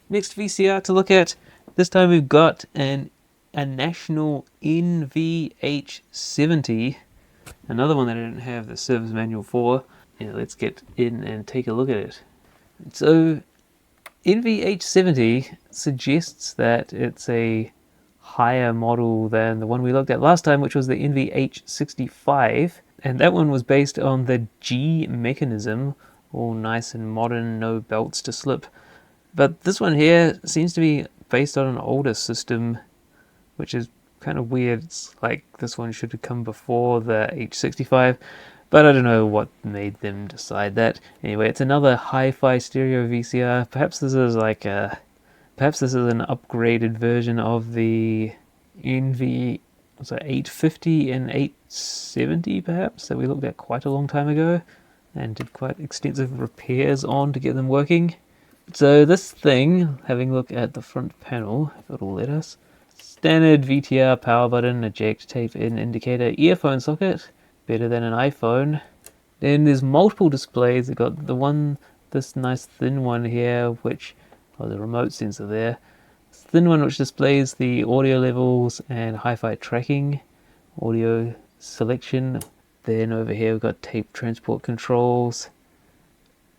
Next VCR to look at. This time we've got a National NV-H70. Another one that I didn't have the service manual for. Yeah, let's get in and take a look at it. So NV-H70 suggests that it's a higher model than the one we looked at last time, which was the NV-H65, and that one was based on the G mechanism, all nice and modern, no belts to slip. But this one here seems to be based on an older system, which is kind of weird. It's like this one should have come before the H65, but I don't know what made them decide that. Anyway, it's another hi-fi stereo VCR. Perhaps this is like an upgraded version of the NV, was it 850 and 870 perhaps, that we looked at quite a long time ago and did quite extensive repairs on to get them working. So this thing, having a look at the front panel, if it'll let us, standard VTR power button, eject, tape in, indicator, earphone socket, better than an iPhone. Then there's multiple displays. We've got this nice thin one here, which, the remote sensor there. This thin one which displays the audio levels and hi-fi tracking, audio selection. Then over here we've got tape transport controls.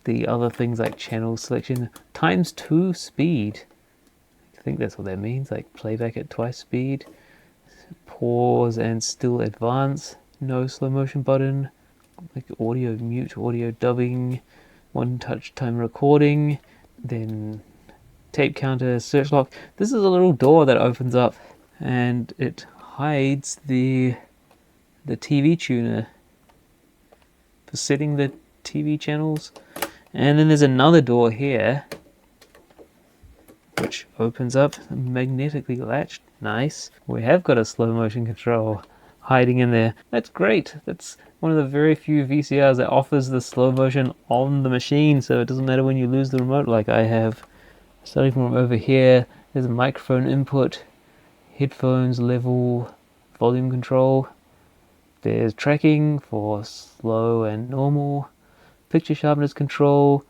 The other things like channel selection, ×2 speed. I think that's what that means, like playback at twice speed. Pause and still advance. No slow motion button. Like audio mute, audio dubbing. One touch time recording. Then tape counter, search lock. This is a little door that opens up and it hides the TV tuner for setting the TV channels. And then there's another door here which opens up, magnetically latched. Nice. We have got a slow motion control hiding in there. That's great. That's one of the very few VCRs that offers the slow motion on the machine, so it doesn't matter when you lose the remote like I have. Starting from over here, there's a microphone input, headphones level, volume control. There's tracking for slow and normal, picture sharpness control,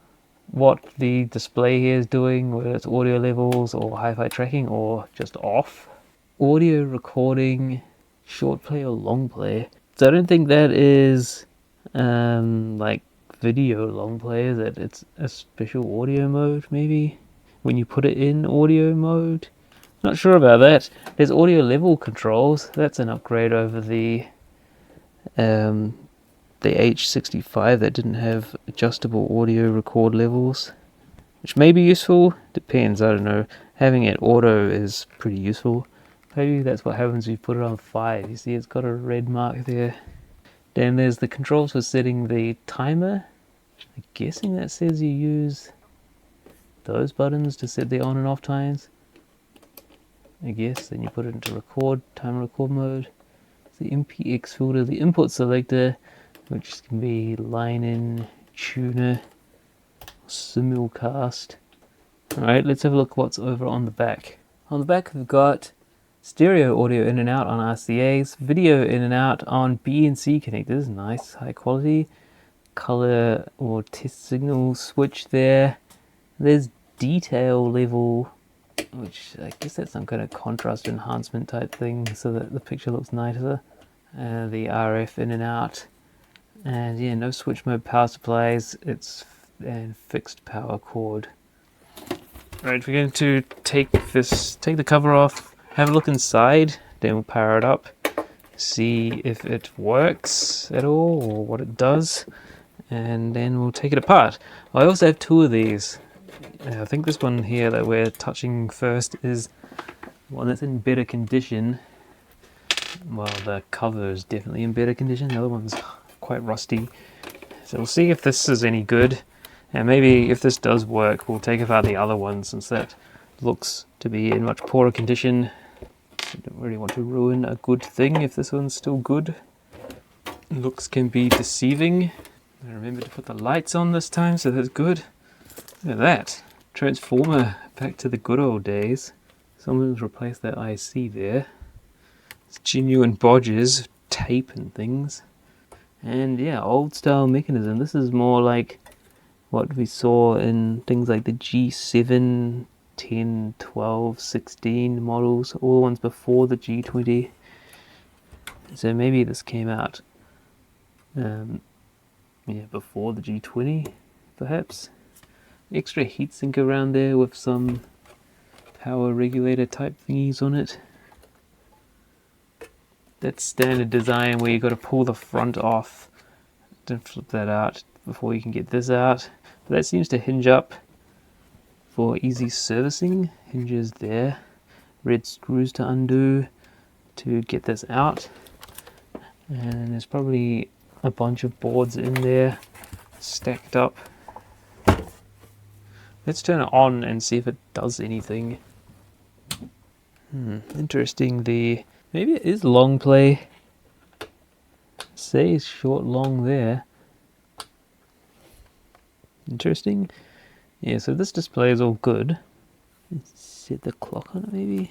what the display here is doing, whether it's audio levels or hi-fi tracking or just off. Audio recording, short play or long play. So I don't think that is like video long play, is it? It's a special audio mode maybe, when you put it in audio mode. Not sure about that. There's audio level controls. That's an upgrade over the H65 that didn't have adjustable audio record levels, which may be useful. Depends, I don't know. Having it auto is pretty useful. Maybe that's what happens if you put it on 5. You see it's got a red mark there. Then there's the controls for setting the timer. I'm guessing that says you use those buttons to set the on and off times. I guess then you put it into record, timer record mode. The MPX filter, the input selector, which can be line in, tuner, simulcast. Alright, let's have a look what's over on the back. On the back we've got stereo audio in and out on RCAs, video in and out on B and C connectors, nice, high quality. Color or test signal switch there. There's detail level, which I guess that's some kind of contrast enhancement type thing so that the picture looks nicer. The RF in and out. And yeah, no switch mode power supplies, it's and fixed power cord. Right, we're going to take the cover off, have a look inside, then we'll power it up, see if it works at all or what it does, and then we'll take it apart. I also have two of these. I think this one here that we're touching first is one that's in better condition. Well, the cover is definitely in better condition, the other one's quite rusty. So we'll see if this is any good, and maybe if this does work we'll take apart the other one since that looks to be in much poorer condition. I don't really want to ruin a good thing if this one's still good. Looks can be deceiving. I remember to put the lights on this time, so that's good. Look at that. Transformer back to the good old days. Someone's replaced that IC there. It's genuine bodges, tape and things. And yeah, old style mechanism. This is more like what we saw in things like the G7 10, 12, 16 models, all the ones before the G20. So maybe this came out before the G20, perhaps. Extra heatsink around there with some power regulator type thingies on it. That's standard design where you got to pull the front off to flip that out before you can get this out. But that seems to hinge up for easy servicing. Hinges there. Red screws to undo to get this out. And there's probably a bunch of boards in there stacked up. Let's turn it on and see if it does anything. Interesting. Maybe it is long play. Say short long there. Interesting. Yeah, so this display is all good. Let's set the clock on it maybe.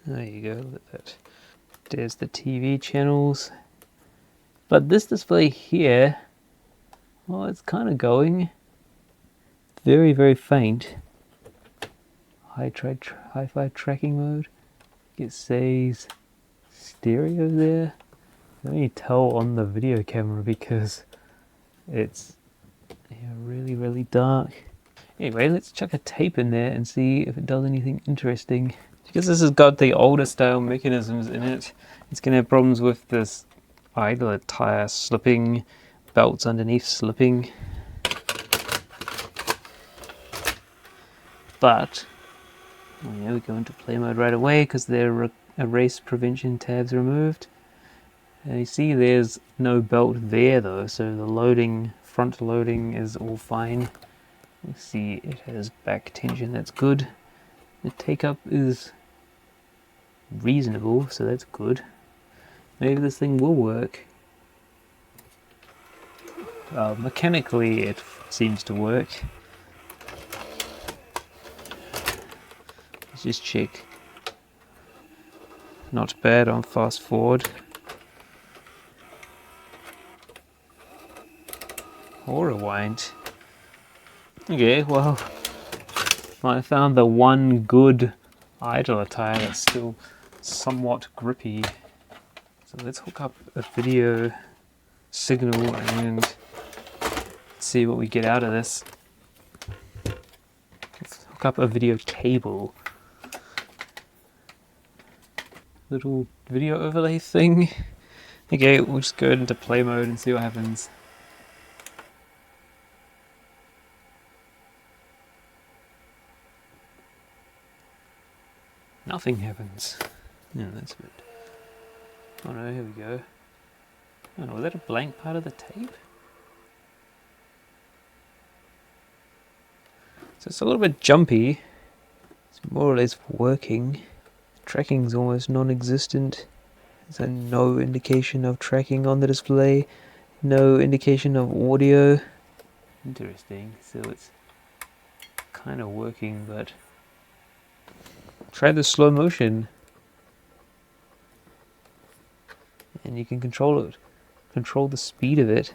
There you go, look at that. There's the TV channels. But this display here, well, it's kind of going. Very, very faint. Hi-fi tracking mode. It says stereo there. Let me tell on the video camera because it's really, really dark. Anyway, let's chuck a tape in there and see if it does anything interesting. Because this has got the older style mechanisms in it, it's going to have problems with this idler tire slipping, belts underneath slipping. But we go into play mode right away because their erase prevention tabs removed. And you see there's no belt there though, so the front loading is all fine. You see it has back tension, that's good. The take up is reasonable, so that's good. Maybe this thing will work. Mechanically it seems to work. Let's just check. Not bad on fast forward. Or rewind. Okay, well, I found the one good idler tire that's still somewhat grippy. So let's hook up a video signal and see what we get out of this. Let's hook up a video cable. Little video overlay thing. Okay, we'll just go into play mode and see what happens. Nothing happens. Yeah, that's a bit... Oh no, here we go. Oh no, was that a blank part of the tape? So it's a little bit jumpy. It's more or less working. Tracking's almost non-existent. There's no indication of tracking on the display. No indication of audio. Interesting. So it's kind of working, but... Try the slow motion. And you can control it. Control the speed of it.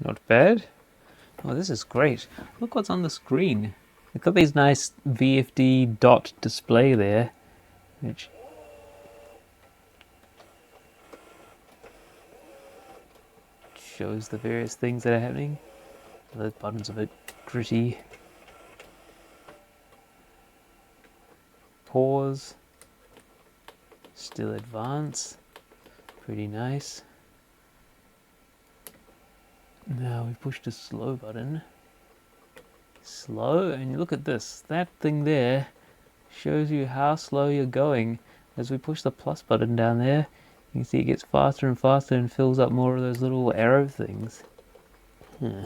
Not bad. Oh, this is great. Look what's on the screen. They've got these nice VFD dot display there, which shows the various things that are happening. The button's a bit gritty. Pause. Still advance. Pretty nice. Now we push the slow button. Slow, and you look at this. That thing there shows you how slow you're going. As we push the plus button down there, you can see it gets faster and faster and fills up more of those little arrow things.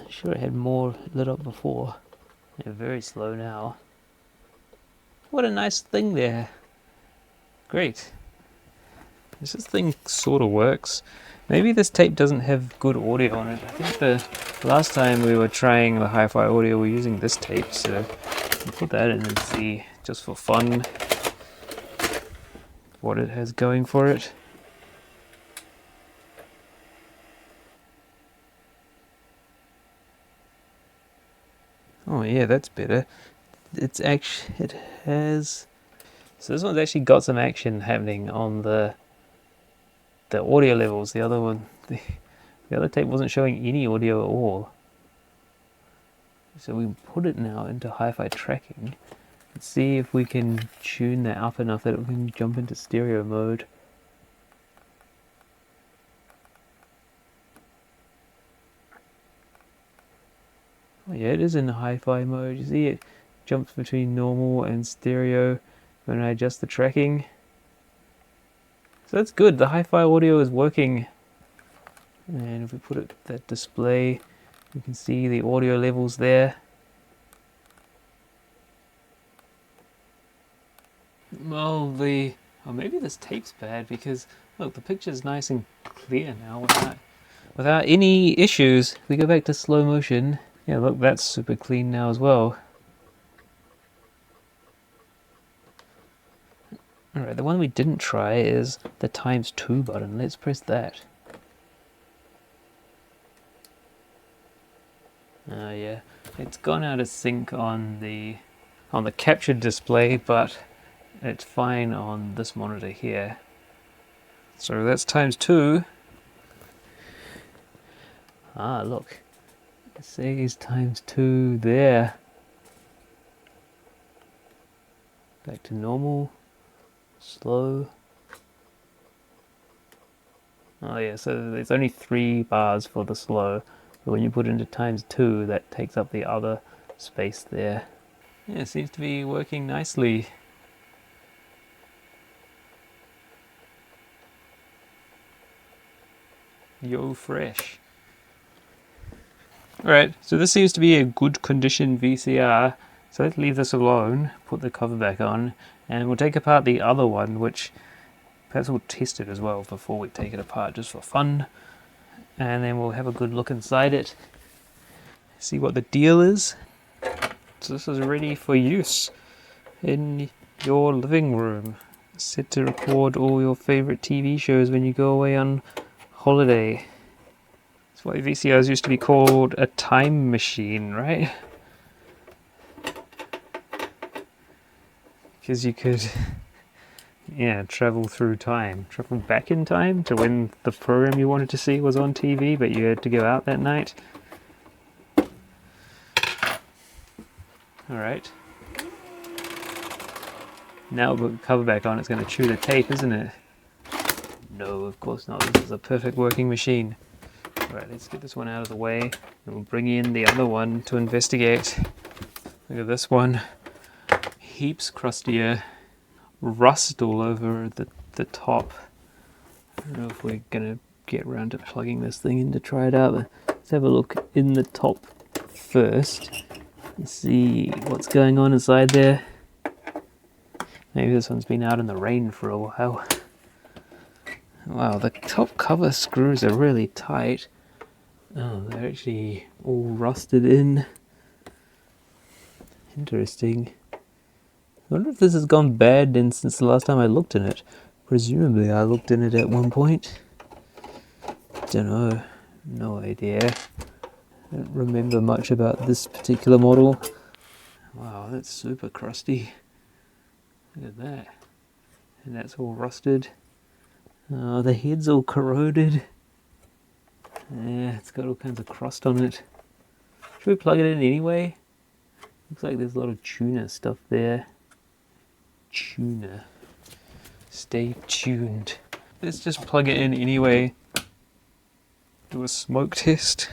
Sure, it had more lit up before. They're very slow now. What a nice thing there. Great. This thing sort of works. Maybe this tape doesn't have good audio on it. I think the last time we were trying the hi-fi audio, we were using this tape, so we'll put that in and see, just for fun. what it has going for it. Oh yeah, that's better. It's actually, it has, so this one's actually got some action happening on the audio levels. The other one, the other tape wasn't showing any audio at all. So we can put it now into hi-fi tracking and see if we can tune that up enough that we can jump into stereo mode. Oh yeah, it is in hi-fi mode. You see it jumps between normal and stereo when I adjust the tracking. So that's good, the hi-fi audio is working. And if we put it that display, you can see the audio levels there. Well, maybe this tape's bad because look, the picture's nice and clear now without any issues. We go back to slow motion. Yeah, look, that's super clean now as well. Alright, the one we didn't try is the ×2 button. Let's press that. Oh yeah, it's gone out of sync on the captured display, but it's fine on this monitor here. So that's ×2. Ah, look, it says ×2 there. Back to normal, slow. Oh yeah, so there's only 3 bars for the slow, but when you put it into ×2, that takes up the other space there. Yeah, it seems to be working nicely. Yo, fresh. Alright, so this seems to be a good condition VCR, so let's leave this alone, put the cover back on, and we'll take apart the other one, which perhaps we'll test it as well before we take it apart, just for fun. And then we'll have a good look inside it, see what the deal is. So this is ready for use in your living room, set to record all your favorite TV shows when you go away on holiday. That's why VCRs used to be called a time machine, right? Because you could, yeah, travel through time, travel back in time to when the program you wanted to see was on TV, but you had to go out that night. Alright. Now we'll put the cover back on, it's going to chew the tape, isn't it? No, of course not. This is a perfect working machine. Alright, let's get this one out of the way, and we'll bring in the other one to investigate. Look at this one. Heaps crustier. Rust all over the top. I don't know if we're going to get around to plugging this thing in to try it out. Let's have a look in the top first. Let's see what's going on inside there. Maybe this one's been out in the rain for a while. Wow, the top cover screws are really tight. Oh, they're actually all rusted in. Interesting. I wonder if this has gone bad since the last time I looked in it. Presumably I looked in it at one point. Don't know. No idea. I don't remember much about this particular model. Wow, that's super crusty. Look at that. And that's all rusted. Oh, the head's all corroded. Yeah, it's got all kinds of crust on it. Should we plug it in anyway? Looks like there's a lot of tuner stuff there. Tuner. Stay tuned. Let's just plug it in anyway. Do a smoke test.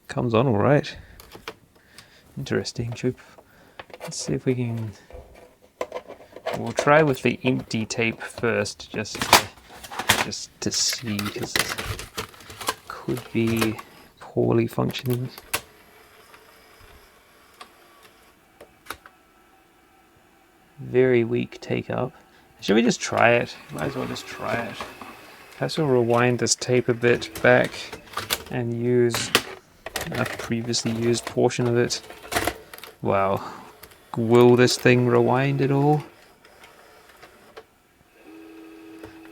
Comes on alright. Interesting. Let's see if we can... We'll try with the empty tape first, just to see, because it could be poorly functioning. Very weak take up. Should we just try it? Might as well just try it. Perhaps we'll rewind this tape a bit back and use a previously used portion of it. Wow. Will this thing rewind at all?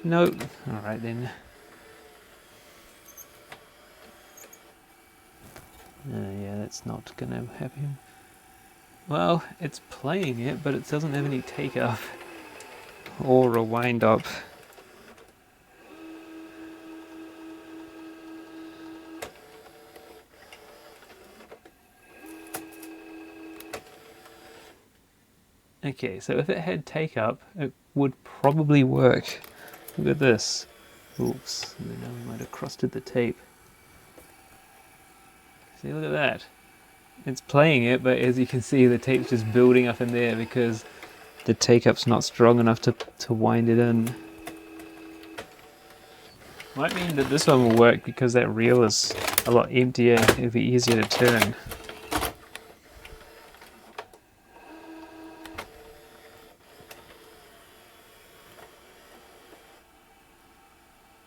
No. Alright then. Yeah, that's not gonna happen. Well, it's playing it, but it doesn't have any take up or a wind up. Okay, so if it had take up, it would probably work. Look at this. Oops, now we might have crusted the tape. See, look at that. It's playing it, but as you can see, the tape's just building up in there because the take-up's not strong enough to wind it in. Might mean that this one will work because that reel is a lot emptier, it'll be easier to turn.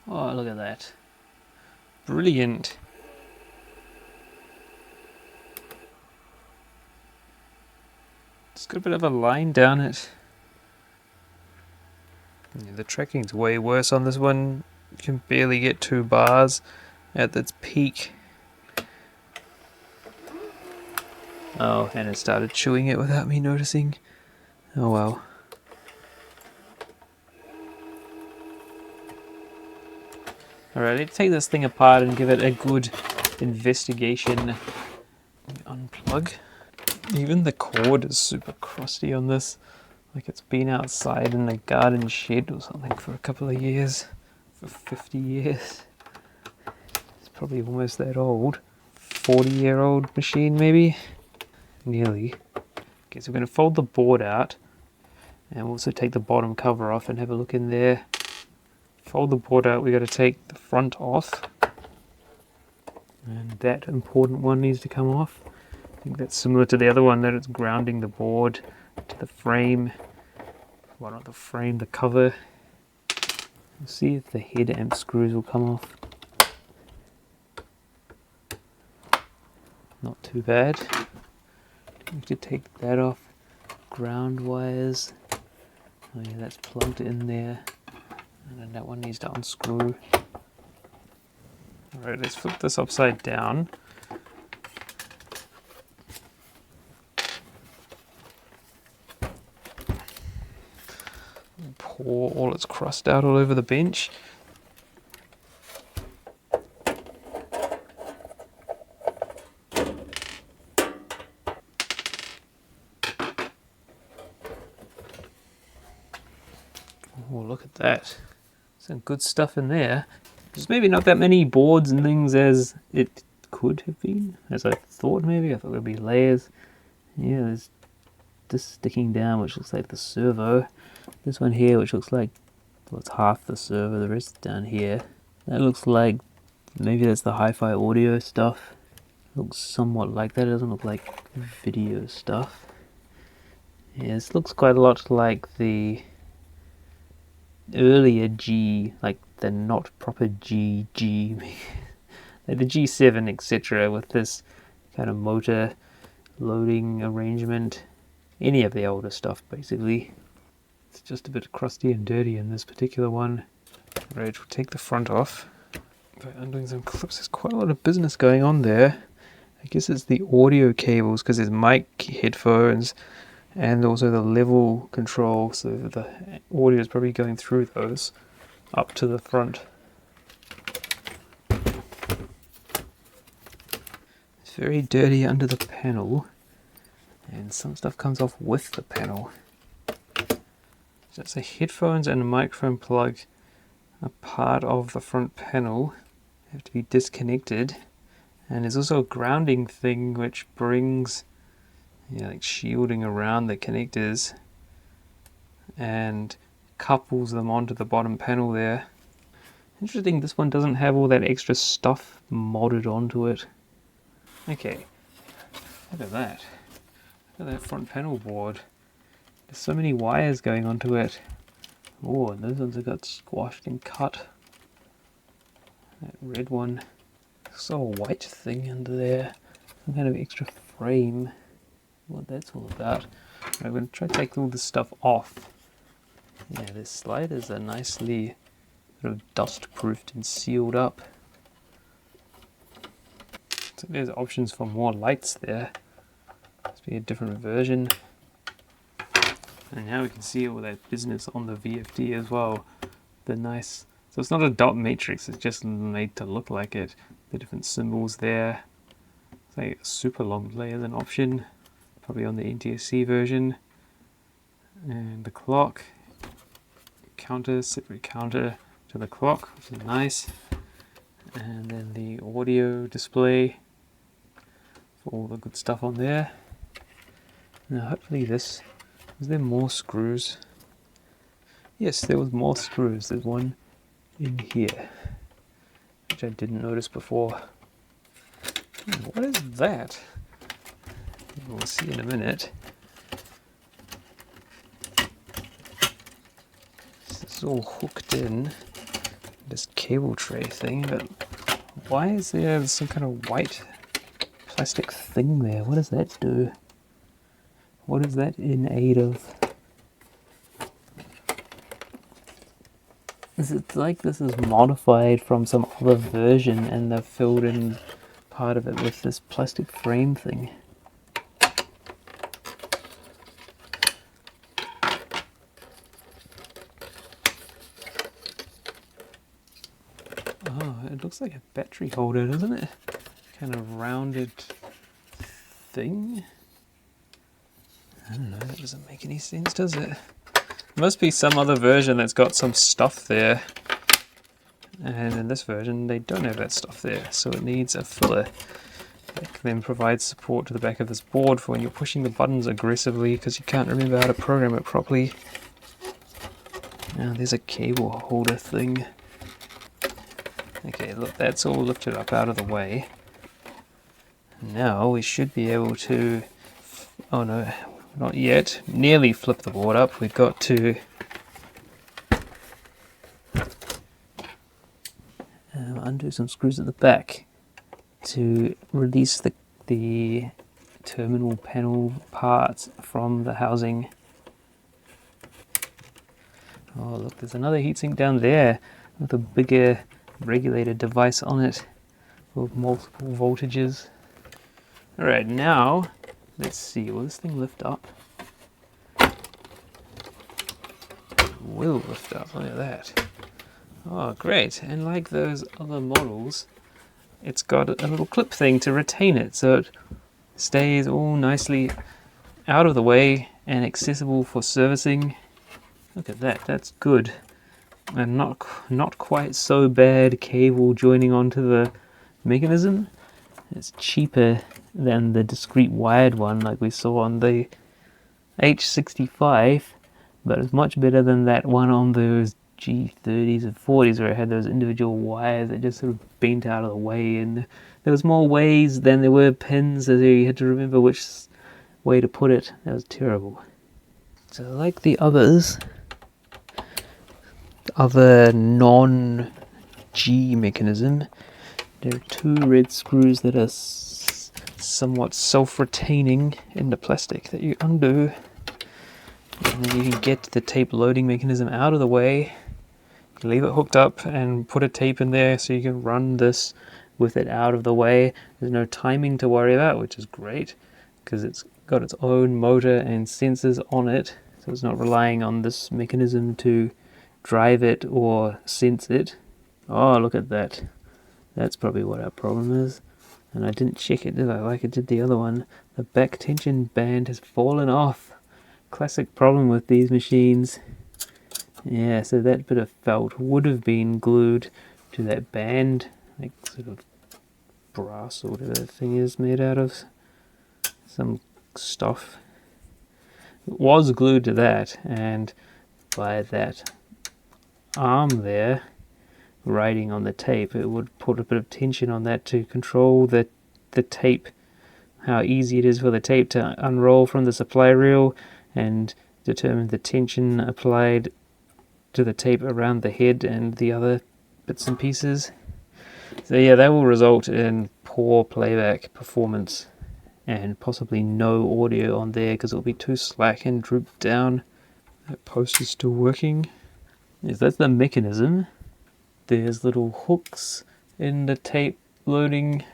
Oh, look at that. Brilliant. It's got a bit of a line down it. Yeah, the tracking's way worse on this one. You can barely get 2 bars at its peak. Oh, and it started chewing it without me noticing. Oh well. Alright, let's take this thing apart and give it a good investigation. Unplug. Even the cord is super crusty on this. Like it's been outside in the garden shed or something for a couple of years. For 50 years. It's probably almost that old. 40-year-old machine maybe? Nearly. Okay, so we're going to fold the board out. And we'll also take the bottom cover off and have a look in there. Fold the board out, we got to take the front off. And that important one needs to come off. I think that's similar to the other one, that it's grounding the board to the frame. Well, not the frame, the cover. We'll see if the head amp screws will come off. Not too bad. We have to take that off. Ground wires. Oh yeah, that's plugged in there. And then that one needs to unscrew. Alright, let's flip this upside down. Pour all its crust out all over the bench. Oh, look at that. Some good stuff in there. There's maybe not that many boards and things as it could have been, as I thought maybe. I thought there'd be layers. Yeah, there's this sticking down which looks like the servo. This one here which looks like, well, it's half the servo, the rest down here. That looks like, maybe that's the hi-fi audio stuff. Looks somewhat like that, it doesn't look like video stuff. Yeah, this looks quite a lot like the earlier G, like the not proper G, like the G7 etc. with this kind of motor loading arrangement. Any of the older stuff basically. It's just a bit crusty and dirty in this particular one. Right, we'll take the front off by undoing some clips. There's quite a lot of business going on there. I guess it's the audio cables because there's mic, headphones, and also the level control, so the audio is probably going through those up to the front. It's very dirty under the panel, and some stuff comes off with the panel. So the headphones and a microphone plug are part of the front panel. They have to be disconnected, and there's also a grounding thing which brings, like shielding around the connectors and couples them onto the bottom panel there. Interesting, this one doesn't have all that extra stuff modded onto it. Okay, look at that. Look at that front panel board. There's so many wires going onto it. Oh, and those ones have got squashed and cut. That red one. Saw a white thing under there. Some kind of extra frame. What that's all about. I'm going to try to take all this stuff off. Yeah, the sliders are nicely sort of dust proofed and sealed up. So there's options for more lights there. Must be a different version. And now we can see all that business on the VFD as well. The nice, so it's not a dot matrix, it's just made to look like it. The different symbols there. Say super long delay is an option, probably on the NTSC version. And the clock, counter, separate counter to the clock, which is nice. And then the audio display for all the good stuff on there. Now hopefully this, is there more screws? Yes, there was more screws. There's one in here, which I didn't notice before. What is that? We'll see in a minute. This is all hooked in, this cable tray thing, but why is there some kind of white plastic thing there? What does that do? What is that in aid of? Is it like this is modified from some other version and they've filled in part of it with this plastic frame thing? Oh, it looks like a battery holder, doesn't it? Kind of rounded thing. I don't know, that doesn't make any sense, does it? Must be some other version that's got some stuff there, and in this version they don't have that stuff there, so it needs a filler that then provides support to the back of this board for when you're pushing the buttons aggressively because you can't remember how to program it properly. Now there's a cable holder thing. Okay, look, that's all lifted up out of the way. Now we should be able to, oh no, not yet, nearly flip the board up. We've got to undo some screws at the back to release the terminal panel parts from the housing. Oh look, there's another heatsink down there with a bigger regulator device on it with multiple voltages. Alright, now let's see, will this thing lift up? It will lift up, look at that. Oh great, and like those other models, it's got a little clip thing to retain it so it stays all nicely out of the way and accessible for servicing. Look at that, that's good. And not quite so bad cable joining onto the mechanism. It's cheaper than the discrete wired one like we saw on the H65, but it's much better than that one on those G30s and 40s where it had those individual wires that just sort of bent out of the way, and there was more ways than there were pins, so you had to remember which way to put it. That was terrible. So like the others, other non-G mechanism, there are two red screws that are somewhat self-retaining in the plastic that you undo, and then you can get the tape loading mechanism out of the way, leave it hooked up and put a tape in there so you can run this with it out of the way. There's no timing to worry about, which is great because it's got its own motor and sensors on it, so it's not relying on this mechanism to drive it or sense it. Oh, look at that. That's probably what our problem is. And I didn't check it, did I, like I did the other one. The back tension band has fallen off. Classic problem with these machines. Yeah, so that bit of felt would have been glued to that band, like sort of brass or whatever that thing is made out of. Some stuff. It was glued to that, and by that arm there riding on the tape, it would put a bit of tension on that to control the tape, how easy it is for the tape to unroll from the supply reel, and determine the tension applied to the tape around the head and the other bits and pieces. So yeah, that will result in poor playback performance and possibly no audio on there because it'll be too slack and drooped down. That post is still working. Yes, that's the mechanism. There's little hooks in the tape loading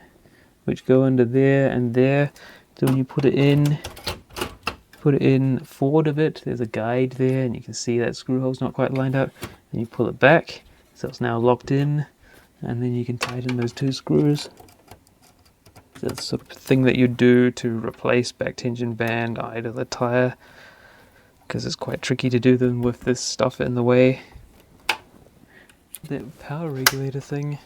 which go under there and there. So when you put it in forward a bit, there's a guide there, and you can see that screw hole's not quite lined up. And you pull it back, so it's now locked in, and then you can tighten those two screws. That's the sort of thing that you do to replace back tension band idler tire, because it's quite tricky to do them with this stuff in the way. That power regulator thing.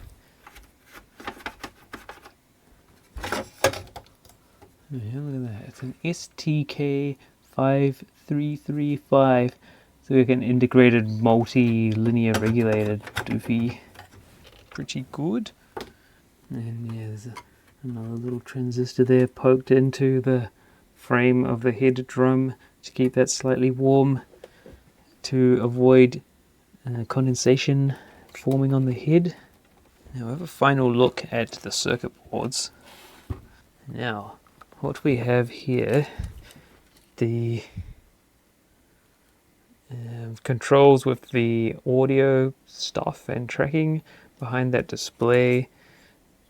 Yeah, look at that. It's an STK5335. So we can integrated multi-linear regulated doofy. Pretty good. And yeah, there's another little transistor there poked into the frame of the head drum to keep that slightly warm to avoid condensation forming on the head. Now we have a final look at the circuit boards. Now what we have here, the controls with the audio stuff and tracking behind that display.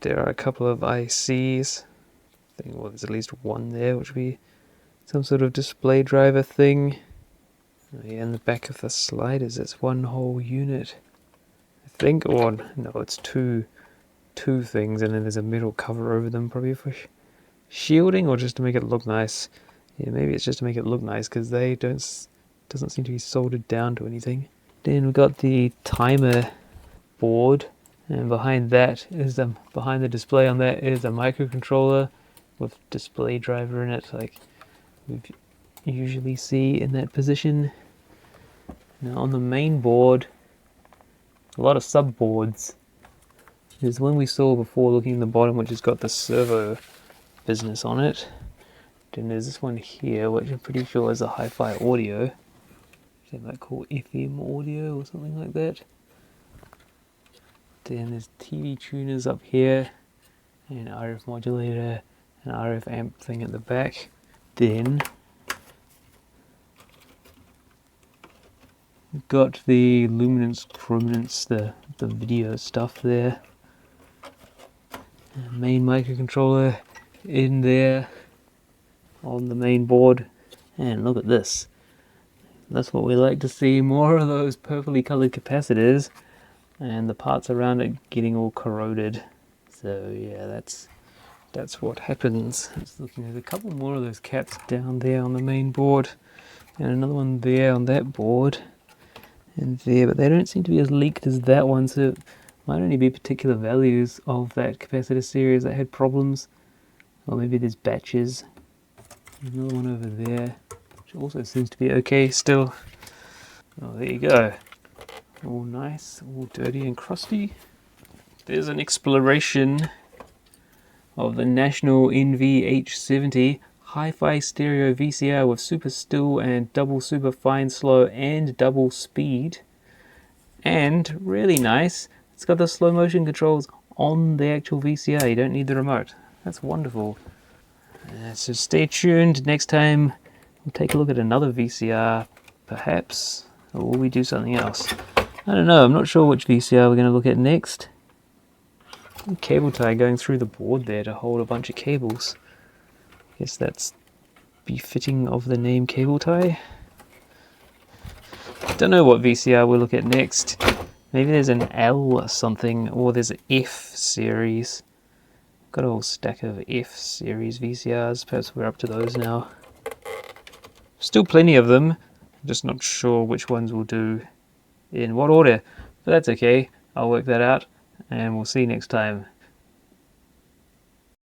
There are a couple of ICs. I think, well, there's at least one there, which will be some sort of display driver thing. Oh, yeah, in the back of the sliders, it's one whole unit, I think. Or no, it's two things, and then there's a metal cover over them, probably for shielding, or just to make it look nice. Yeah, maybe it's just to make it look nice, because they doesn't seem to be soldered down to anything. Then we've got the timer board, and behind that is behind the display on that is a microcontroller with display driver in it, like we usually see in that position. Now on the main board, a lot of sub boards. There's one we saw before looking at the bottom, which has got the servo business on it. Then there's this one here, which I'm pretty sure is a hi-fi audio. They might call FM audio or something like that. Then there's TV tuners up here, and RF modulator, and RF amp thing at the back. Then we've got the luminance, chrominance, the video stuff there. Main microcontroller in there on the main board, and look at this. That's what we like to see, more of those purpley coloured capacitors and the parts around it getting all corroded. So yeah, that's what happens. Just looking at a couple more of those caps down there on the main board, and another one there on that board, and there, but they don't seem to be as leaked as that one, so it might only be particular values of that capacitor series that had problems, or maybe there's batches. Another one over there, which also seems to be okay still. Oh, there you go. All nice, all dirty and crusty. There's an exploration of the National NV-H70 hi-fi stereo VCR with super still and double super fine slow and double speed. And really nice, it's got the slow motion controls on the actual VCR. You don't need the remote. That's wonderful. So stay tuned. Next time we'll take a look at another VCR, perhaps, or will we do something else? I don't know. I'm not sure which VCR we're going to look at next. Cable tie going through the board there to hold a bunch of cables. I guess that's befitting of the name cable tie. Don't know what VCR we'll look at next. Maybe there's an L or something, or there's an F series. Got a whole stack of F series VCRs. Perhaps we're up to those now. Still plenty of them. I'm just not sure which ones we'll do in what order. But that's okay. I'll work that out, and we'll see you next time.